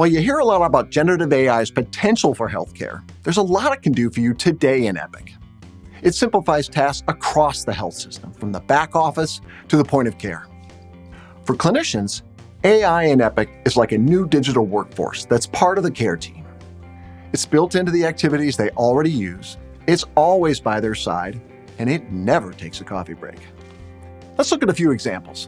While you hear a lot about generative AI's potential for healthcare, there's a lot it can do for you today in Epic. It simplifies tasks across the health system, from the back office to the point of care. For clinicians, AI in Epic is like a new digital workforce that's part of the care team. It's built into the activities they already use, it's always by their side, and it never takes a coffee break. Let's look at a few examples.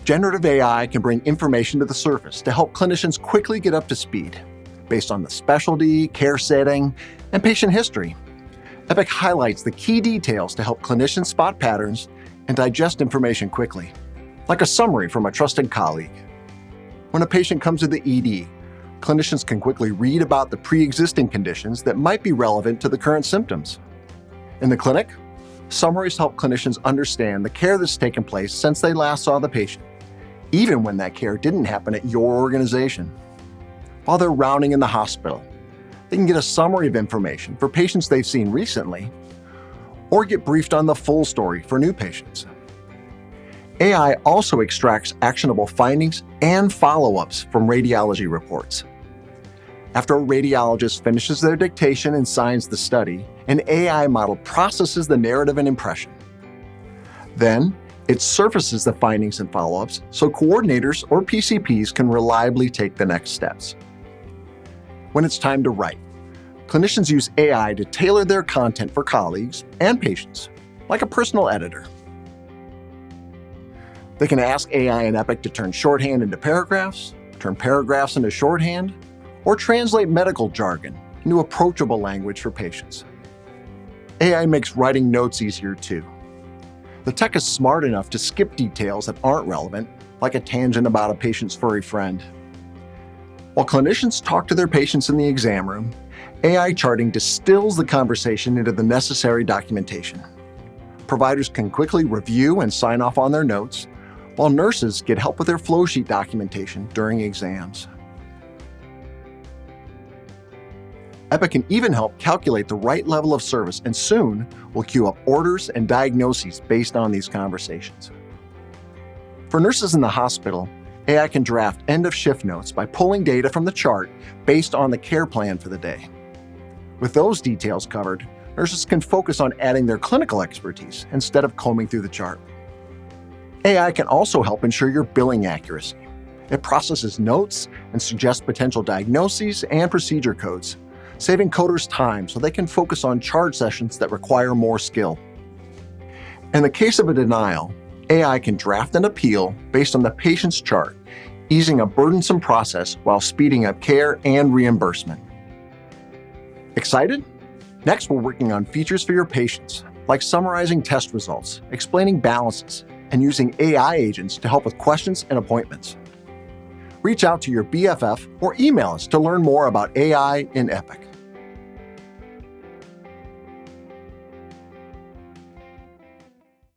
Generative AI can bring information to the surface to help clinicians quickly get up to speed, based on the specialty, care setting, and patient history. Epic highlights the key details to help clinicians spot patterns and digest information quickly, like a summary from a trusted colleague. When a patient comes to the ED, clinicians can quickly read about the pre-existing conditions that might be relevant to the current symptoms. In the clinic, summaries help clinicians understand the care that's taken place since they last saw the patient, even when that care didn't happen at your organization. While they're rounding in the hospital, they can get a summary of information for patients they've seen recently, or get briefed on the full story for new patients. AI also extracts actionable findings and follow-ups from radiology reports. After a radiologist finishes their dictation and signs the study, an AI model processes the narrative and impression. Then, it surfaces the findings and follow-ups so coordinators or PCPs can reliably take the next steps. When it's time to write, clinicians use AI to tailor their content for colleagues and patients, like a personal editor. They can ask AI in Epic to turn shorthand into paragraphs, turn paragraphs into shorthand, or translate medical jargon into approachable language for patients. AI makes writing notes easier too. The tech is smart enough to skip details that aren't relevant, like a tangent about a patient's furry friend. While clinicians talk to their patients in the exam room, AI charting distills the conversation into the necessary documentation. Providers can quickly review and sign off on their notes, while nurses get help with their flow sheet documentation during exams. Epic can even help calculate the right level of service, and soon will queue up orders and diagnoses based on these conversations. For nurses in the hospital, AI can draft end-of-shift notes by pulling data from the chart based on the care plan for the day. With those details covered, nurses can focus on adding their clinical expertise instead of combing through the chart. AI can also help ensure your billing accuracy. It processes notes and suggests potential diagnoses and procedure codes, saving coders time so they can focus on charge sessions that require more skill. In the case of a denial, AI can draft an appeal based on the patient's chart, easing a burdensome process while speeding up care and reimbursement. Excited? Next, we're working on features for your patients, like summarizing test results, explaining balances, and using AI agents to help with questions and appointments. Reach out to your BFF or email us to learn more about AI in Epic.